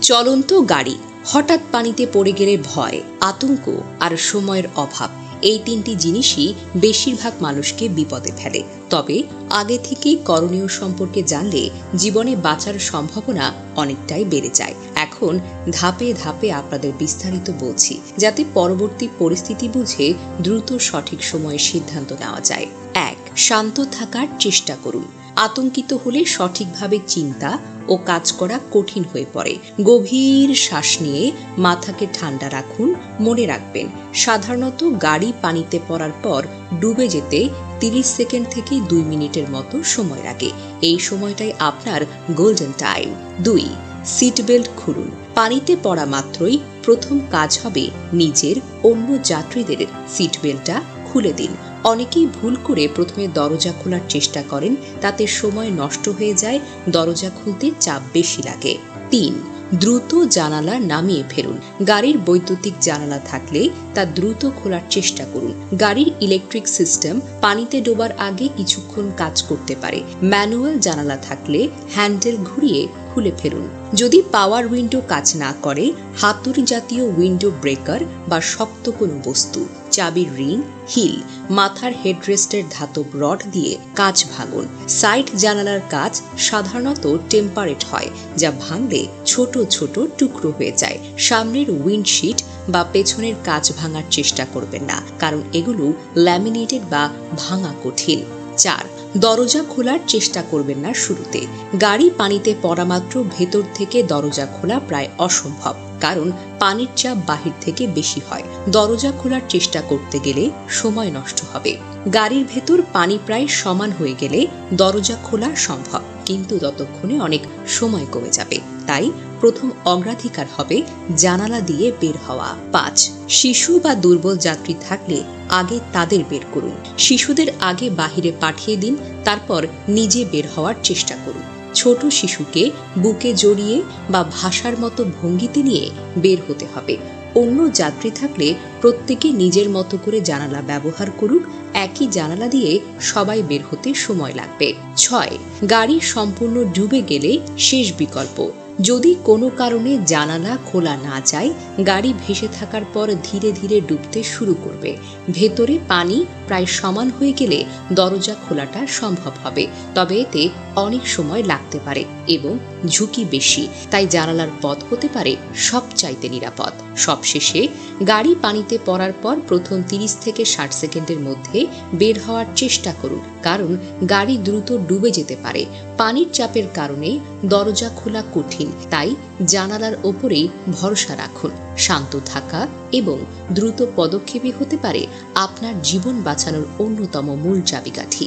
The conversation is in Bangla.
চলন্ত গাড়ি, হঠাৎ পানিতে পড়ে গেলে ভয়, আতঙ্ক আর সময়ের অভাব, এই তিনটি জিনিসই বেশিরভাগ মানুষকে বিপদে ফেলে। তবে আগে থেকেই করণীয় সম্পর্কে জানলে জীবনে বাঁচার সম্ভাবনা অনেকটাই বেড়ে যায়। এখন ধাপে ধাপে আপনাদের বিস্তারিত বলছি, যাতে পরবর্তী পরিস্থিতি বুঝে দ্রুত সঠিক সময়ে সিদ্ধান্ত নেওয়া যায়। ১. শান্ত থাকার চেষ্টা করুন। আতঙ্কিত হলে সঠিকভাবে চিন্তা ও কাজ করা কঠিন হয়ে পড়ে। গভীর শ্বাস নিয়ে মাথাকে ঠান্ডা রাখুন। মনে রাখবেন, সাধারণত গাড়ি পানিতে পড়ার পর ডুবে যেতে 30 সেকেন্ড থেকে 2 মিনিটের মতো সময় লাগে। এই সময়টাই আপনার গোল্ডেন টাইম। 2. সিট বেল্ট খুলুন। পানিতে পড়া মাত্রই প্রথম কাজ হবে নিজের, অন্য যাত্রীদের সিট বেল্টটা খুলে দিন। অনেকেই ভুল করে প্রথমে দরজা খোলার চেষ্টা করেন, তাতে সময় নষ্ট হয়ে যায়, দরজা খুলতে চাপ বেশি লাগে। 3. দ্রুত জানালা নামিয়ে ফেলুন। গাড়ির বৈদ্যুতিক জানালা থাকলে তা দ্রুত খোলার চেষ্টা করুন। গাড়ির ইলেকট্রিক সিস্টেম পানিতে ডোবার আগে কিছুক্ষণ কাজ করতে পারে। ম্যানুয়াল জানালা থাকলে হ্যান্ডেল ঘুরিয়ে খুলে ফেলুন। যদি পাওয়ার উইন্ডো কাজ না করে, হাতুড়ি জাতীয় উইন্ডো ব্রেকার বা শক্ত কোনো বস্তু, চাবির রিং, হিল, মাথার হেডরেস্টের ধাতব রড দিয়ে কাঁচ ভাঙুন। সাইড জানালার কাঁচ সাধারণত টেম্পারেট হয়, যা ভাঙলে ছোট ছোট টুকরো হয়ে যায়। সামনের উইন্ডশিট বা পেছনের কাঁচ ভাঙার চেষ্টা করবেন না, কারণ এগুলো ল্যামিনেটেড বা ভাঙা কঠিন। 4. দরজা খোলার চেষ্টা করবেন না শুরুতে। গাড়ি পানিতে পড়া মাত্র ভেতর থেকে দরজা খোলা প্রায় অসম্ভব, কারণ পানির চাপ বাহির থেকে বেশি হয়। দরজা খোলার চেষ্টা করতে গেলে সময় নষ্ট হবে। গাড়ির ভেতর পানি প্রায় সমান হয়ে গেলে দরজা খোলা সম্ভব, কিন্তু ততক্ষণে অনেক সময় কমে যাবে। তাই প্রথম অগ্রাধিকার হবে জানালা দিয়ে বের হওয়া। 5. শিশু বা দুর্বল যাত্রী থাকলে আগে তাদের বের করুন। শিশুদের আগে বাহিরে পাঠিয়ে দিন, তারপর নিজে বের হওয়ার চেষ্টা করুন। ছোট শিশুকে বুকে জড়িয়ে বা ভাষার মতো ভঙ্গিতে নিয়ে বের হতে হবে। অন্য যাত্রী থাকলে প্রত্যেকে নিজের মতো করে জানালা ব্যবহার করুক। একই জানালা দিয়ে সবাই বের হতে সময় লাগবে। 6. গাড়ি সম্পূর্ণ ডুবে গেলে শেষ বিকল্প। যদি কোনো কারণে জানালা খোলা না যায়, গাড়ি ভেসে থাকার পর ধীরে ধীরে ডুবতে শুরু করবে। ভেতরে পানি প্রায় সমান হয়ে গেলে দরজা খোলাটা সম্ভব হবে, তবে এতে অনেক সময় লাগতে পারে এবং ঝুঁকি বেশি। তাই জানালার পথ হতে পারে সবচাইতে নিরাপদ। সবশেষে, গাড়ি পানিতে পড়ার পর প্রথম 30 থেকে 60 সেকেন্ডের মধ্যে বের হওয়ার চেষ্টা করুন, কারণ গাড়ি দ্রুত ডুবে যেতে পারে। পানির চাপের কারণে দরজা খোলা কঠিন, তাই জানালার ওপরেই ভরসা রাখুন। শান্ত থাকা এবং দ্রুত পদক্ষেপই হতে পারে আপনার জীবন বাঁচানোর অন্যতম মূল চাবিকাঠি।